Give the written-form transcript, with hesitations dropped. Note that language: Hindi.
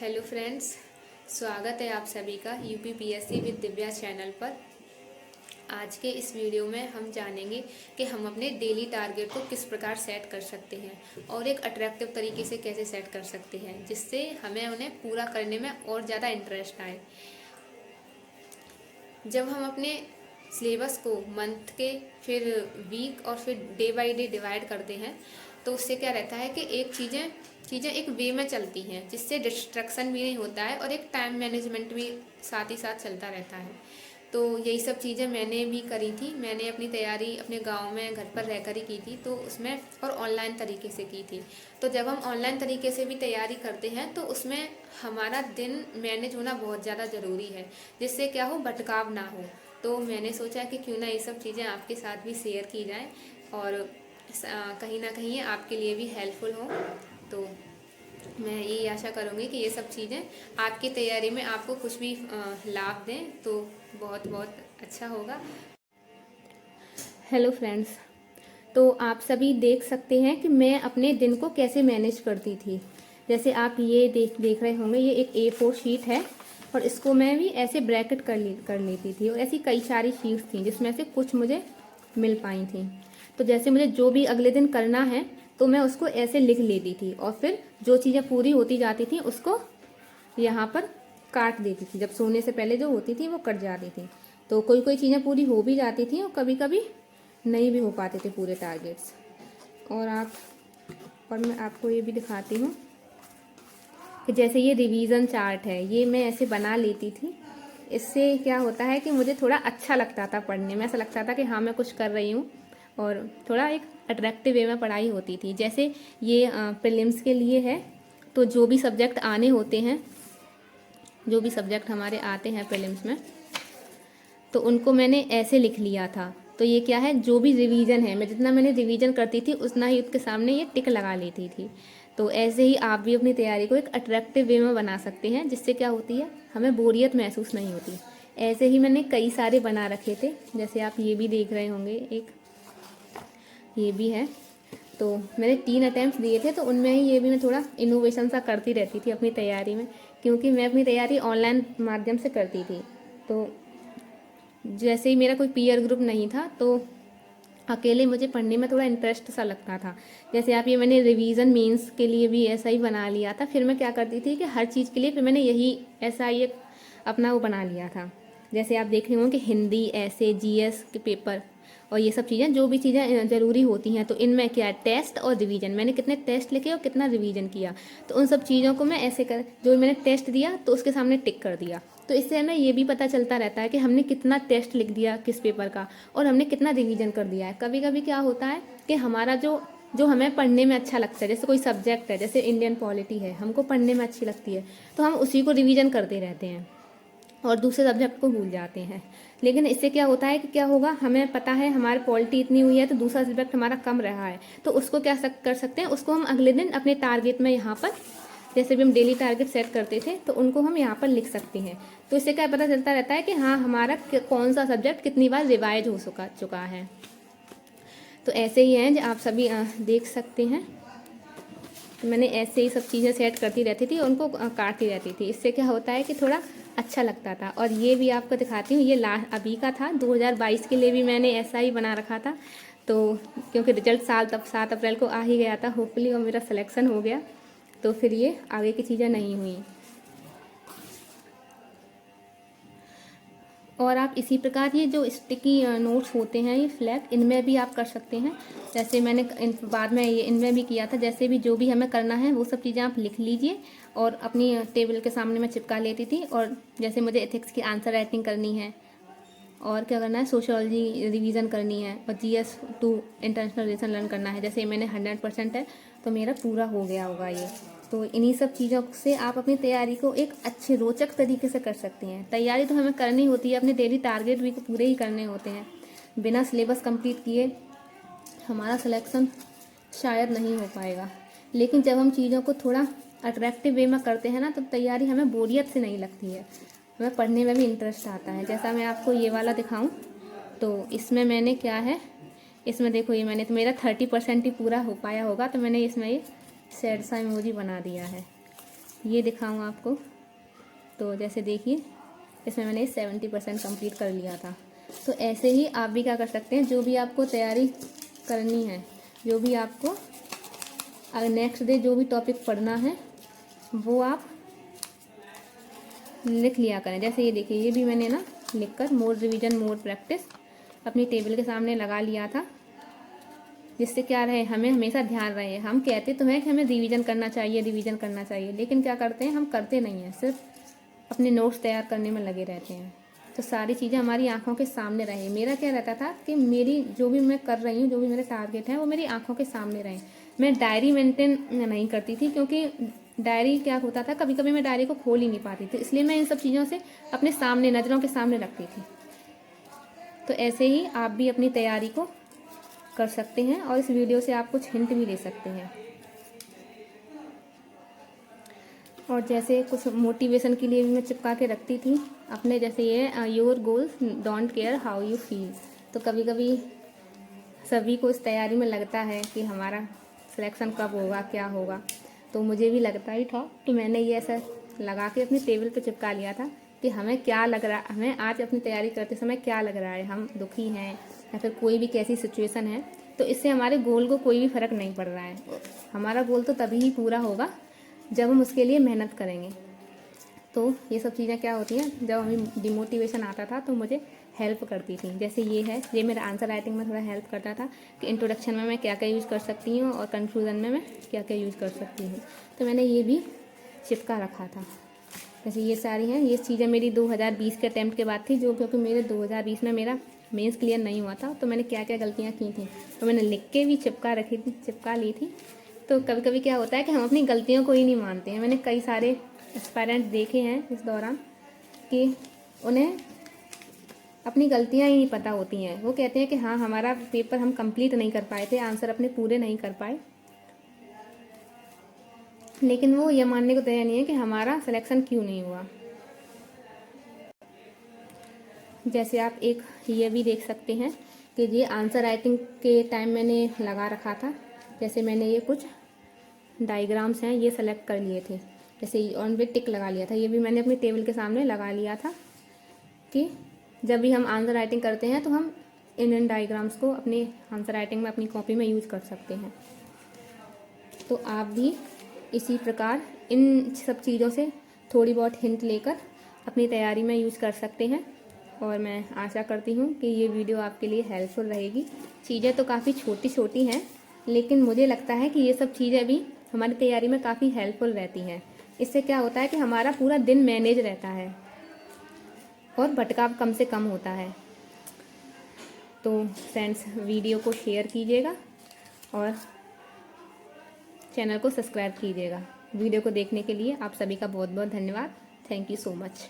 हेलो फ्रेंड्स, स्वागत है आप सभी का यूपीपीएससी विद दिव्या चैनल पर। आज के इस वीडियो में हम जानेंगे कि हम अपने डेली टारगेट को किस प्रकार सेट कर सकते हैं और एक अट्रैक्टिव तरीके से कैसे सेट कर सकते हैं जिससे हमें उन्हें पूरा करने में और ज़्यादा इंटरेस्ट आए। जब हम अपने सिलेबस को मंथ के, फिर वीक और फिर डे बाय डे डिवाइड करते हैं तो उससे क्या रहता है कि चीज़ें एक वे में चलती हैं जिससे डिस्ट्रैक्शन भी नहीं होता है और एक टाइम मैनेजमेंट भी साथ ही साथ चलता रहता है। तो यही सब चीज़ें मैंने भी करी थी। मैंने अपनी तैयारी अपने गांव में घर पर रहकर ही की थी, तो उसमें और ऑनलाइन तरीके से की थी। तो जब हम ऑनलाइन तरीके से भी तैयारी करते हैं तो उसमें हमारा दिन मैनेज होना बहुत ज़्यादा ज़रूरी है, जिससे क्या हो, भटकाव ना हो। तो मैंने सोचा कि क्यों ना ये सब चीज़ें आपके साथ भी शेयर की जाएं और कहीं ना कहीं ये आपके लिए भी हेल्पफुल हो। तो मैं यही आशा करूँगी कि ये सब चीज़ें आपकी तैयारी में आपको कुछ भी लाभ दें तो बहुत बहुत अच्छा होगा। हेलो फ्रेंड्स, तो आप सभी देख सकते हैं कि मैं अपने दिन को कैसे मैनेज करती थी। जैसे आप ये देख रहे होंगे, ये एक A4 शीट है और इसको मैं भी ऐसे ब्रैकेट कर लेती थी और ऐसी कई सारी शीट्स थी जिसमें से कुछ मुझे मिल पाई थी। तो जैसे मुझे जो भी अगले दिन करना है तो मैं उसको ऐसे लिख लेती थी और फिर जो चीज़ें पूरी होती जाती थी उसको यहाँ पर काट देती थी। जब सोने से पहले जो होती थी वो कट जाती थी। तो कोई कोई चीज़ें पूरी हो भी जाती थी और कभी कभी नहीं भी हो पाते थे पूरे टारगेट्स। और मैं आपको ये भी दिखाती हूँ कि जैसे ये रिवीजन चार्ट है, ये मैं ऐसे बना लेती थी। इससे क्या होता है कि मुझे थोड़ा अच्छा लगता था पढ़ने में, ऐसा लगता था कि हाँ मैं कुछ कर रही हूँ और थोड़ा एक अट्रैक्टिव वे में पढ़ाई होती थी। जैसे ये प्रीलिम्स के लिए है, तो जो भी सब्जेक्ट आने होते हैं, जो भी सब्जेक्ट हमारे आते हैं प्रीलिम्स में, तो उनको मैंने ऐसे लिख लिया था। तो ये क्या है, जो भी रिवीजन है, मैं जितना मैंने रिवीजन करती थी उतना ही उसके सामने ये टिक लगा लेती थी। तो ऐसे ही आप भी अपनी तैयारी को एक अट्रैक्टिव वे में बना सकते हैं जिससे क्या होती है, हमें बोरियत महसूस नहीं होती। ऐसे ही मैंने कई सारे बना रखे थे। जैसे आप ये भी देख रहे होंगे, एक ये भी है। तो मैंने 3 अटैम्प्ट दिए थे, तो उनमें ही ये भी मैं थोड़ा इनोवेशन सा करती रहती थी अपनी तैयारी में, क्योंकि मैं अपनी तैयारी ऑनलाइन माध्यम से करती थी। तो जैसे ही मेरा कोई पीयर ग्रुप नहीं था तो अकेले मुझे पढ़ने में थोड़ा इंटरेस्ट सा लगता था। जैसे आप, ये मैंने रिवीजन मेंस के लिए भी ऐसा ही बना लिया था। फिर मैं क्या करती थी कि हर चीज़ के लिए फिर मैंने यही ऐसा ही एक अपना वो बना लिया था। जैसे आप देख रहे होंगे कि हिंदी, ऐसे, जीएस के पेपर और ये सब चीज़ें, जो भी चीज़ें ज़रूरी होती हैं, तो इनमें क्या है, टेस्ट और रिवीजन, मैंने कितने टेस्ट लिखे और कितना रिवीजन किया, तो उन सब चीज़ों को मैं ऐसे कर, जो मैंने टेस्ट दिया तो उसके सामने टिक कर दिया। तो इससे हमें ये भी पता चलता रहता है कि हमने कितना टेस्ट लिख दिया किस पेपर का और हमने कितना रिवीजन कर दिया है। कभी कभी क्या होता है कि हमारा जो जो हमें पढ़ने में अच्छा लगता है, जैसे कोई सब्जेक्ट है, जैसे इंडियन पॉलिटी है, हमको पढ़ने में अच्छी लगती है, तो हम उसी को रिवीजन करते रहते हैं और दूसरे सब्जेक्ट को भूल जाते हैं। लेकिन इससे क्या होता है कि क्या होगा, हमें पता है हमारी पॉलिटी इतनी हुई है तो दूसरा सब्जेक्ट हमारा कम रहा है, तो उसको क्या कर सकते हैं, उसको हम अगले दिन अपने टारगेट में यहाँ पर, जैसे भी हम डेली टारगेट सेट करते थे, तो उनको हम यहाँ पर लिख सकते हैं। तो इससे क्या पता चलता रहता है कि हाँ हमारा कौन सा सब्जेक्ट कितनी बार रिवाइज हो चुका है। तो ऐसे ही हैं जो आप सभी देख सकते हैं। तो मैंने ऐसे ही सब चीज़ें सेट करती रहती थी और उनको काटती रहती थी। इससे क्या होता है कि थोड़ा अच्छा लगता था। और ये भी आपको दिखाती हूँ, ये अभी का था, 2022 के लिए भी मैंने ऐसा ही बना रखा था। तो क्योंकि रिजल्ट तब 7 अप्रैल को आ ही गया था होपफुली, और मेरा सिलेक्शन हो गया, तो फिर ये आगे की चीज़ें नहीं हुई। और आप इसी प्रकार ये जो स्टिकी नोट्स होते हैं, ये फ्लैग, इनमें भी आप कर सकते हैं। जैसे मैंने बाद में ये इनमें भी किया था। जैसे भी जो भी हमें करना है वो सब चीज़ें आप लिख लीजिए और अपनी टेबल के सामने मैं चिपका लेती थी। और जैसे मुझे एथिक्स की आंसर राइटिंग करनी है और क्या करना है, सोशियोलॉजी रिवीजन करनी है और GS2 इंटरनेशनल रिलेशन लर्न करना है, जैसे मैंने 100% है तो मेरा पूरा हो गया होगा ये। तो इन्हीं सब चीज़ों से आप अपनी तैयारी को एक अच्छे रोचक तरीके से कर सकती हैं। तैयारी तो हमें करनी होती है, अपने डेली टारगेट भी पूरे ही करने होते हैं। बिना सिलेबस कंप्लीट किए हमारा सिलेक्शन शायद नहीं हो पाएगा। लेकिन जब हम चीज़ों को थोड़ा अट्रैक्टिव वे में करते हैं ना, तो तैयारी हमें बोरियत से नहीं लगती है, हमें पढ़ने में भी इंटरेस्ट आता है। जैसा मैं आपको ये वाला दिखाऊं, तो इसमें मैंने क्या है, इसमें देखो, ये मैंने तो मेरा 30% ही पूरा हो पाया होगा, तो मैंने इसमें ये सैड सा इमोजी बना दिया है। ये दिखाऊँ आपको, तो जैसे देखिए इसमें मैंने 70% कंप्लीट कर लिया था। तो ऐसे ही आप भी क्या कर सकते हैं, जो भी आपको तैयारी करनी है, जो भी आपको अगर नेक्स्ट डे जो भी टॉपिक पढ़ना है वो आप लिख लिया करें। जैसे ये देखिए, ये भी मैंने ना लिखकर मोर रिवीजन मोर प्रैक्टिस अपनी टेबल के सामने लगा लिया था, जिससे क्या रहे, हमें हमेशा ध्यान रहे। हम कहते तो हैं कि हमें रिवीजन करना चाहिए, रिवीजन करना चाहिए, लेकिन क्या करते हैं, हम करते नहीं हैं, सिर्फ अपने नोट्स तैयार करने में लगे रहते हैं। तो सारी चीज़ें हमारी आंखों के सामने रहे। मेरा क्या रहता था कि मेरी जो भी मैं कर रही हूँ, जो भी मेरे टारगेट हैं, वो मेरी आंखों के सामने रहे। मैं डायरी मेंटेन नहीं करती थी, क्योंकि डायरी क्या होता था, कभी कभी मैं डायरी को खोल ही नहीं पाती थी, इसलिए मैं इन सब चीज़ों से अपने सामने, नज़रों के सामने रखती थी। तो ऐसे ही आप भी अपनी तैयारी को कर सकते हैं और इस वीडियो से आप कुछ हिंट भी ले सकते हैं। और जैसे कुछ मोटिवेशन के लिए भी मैं चिपका के रखती थी अपने, जैसे ये your goals don't care how you feel. तो कभी कभी सभी को इस तैयारी में लगता है कि हमारा सिलेक्शन कब होगा, क्या होगा, तो मुझे भी लगता ही था। तो मैंने ये ऐसा लगा के अपनी टेबल पे चिपका लिया था कि हमें क्या लग रहा, हमें आज अपनी तैयारी करते समय क्या लग रहा है, हम दुखी हैं या फिर कोई भी कैसी सिचुएशन है, तो इससे हमारे गोल को कोई भी फ़र्क नहीं पड़ रहा है। हमारा गोल तो तभी ही पूरा होगा जब हम उसके लिए मेहनत करेंगे। तो ये सब चीज़ें क्या होती हैं, जब हमें डिमोटिवेशन आता था तो मुझे हेल्प करती थी। जैसे ये है, ये मेरा आंसर राइटिंग में थोड़ा हेल्प करता था कि इंट्रोडक्शन में मैं क्या क्या यूज़ कर सकती हूँ और कंक्लूजन में मैं क्या क्या यूज़ कर सकती हूँ। तो मैंने ये भी चिपका रखा था। जैसे ये सारी हैं, ये चीज़ें मेरी 2020 के अटैम्प्ट के बाद थी, जो क्योंकि मेरे 2020 में मेरा मेंस क्लियर नहीं हुआ था, तो मैंने क्या क्या गलतियाँ की थी तो मैंने लिख के भी चिपका ली थी। तो कभी कभी क्या होता है कि हम अपनी गलतियों को ही नहीं मानते हैं। मैंने कई सारे एस्पायरेंट देखे हैं इस दौरान कि उन्हें अपनी गलतियां ही नहीं पता होती हैं। वो कहते हैं कि हाँ, हमारा पेपर हम कंप्लीट नहीं कर पाए थे, आंसर अपने पूरे नहीं कर पाए, लेकिन वो ये मानने को तैयार नहीं है कि हमारा सिलेक्शन क्यों नहीं हुआ। जैसे आप एक ये भी देख सकते हैं कि ये आंसर राइटिंग के टाइम मैंने लगा रखा था। जैसे मैंने ये कुछ डायग्राम्स हैं, ये सेलेक्ट कर लिए थे, जैसे ऑन पे टिक लगा लिया था। ये भी मैंने अपनी टेबल के सामने लगा लिया था कि जब भी हम आंसर राइटिंग करते हैं तो हम इन डायग्राम्स को अपनी आंसर राइटिंग में अपनी कॉपी में यूज़ कर सकते हैं। तो आप भी इसी प्रकार इन सब चीज़ों से थोड़ी बहुत हिंट लेकर अपनी तैयारी में यूज़ कर सकते हैं। और मैं आशा करती हूँ कि ये वीडियो आपके लिए हेल्पफुल रहेगी। चीज़ें तो काफ़ी छोटी छोटी हैं, लेकिन मुझे लगता है कि ये सब चीज़ें भी हमारी तैयारी में काफ़ी हेल्पफुल रहती हैं। इससे क्या होता है कि हमारा पूरा दिन मैनेज रहता है और भटकाव कम से कम होता है। तो फ्रेंड्स, वीडियो को शेयर कीजिएगा और चैनल को सब्सक्राइब कीजिएगा। वीडियो को देखने के लिए आप सभी का बहुत बहुत धन्यवाद। Thank you so much.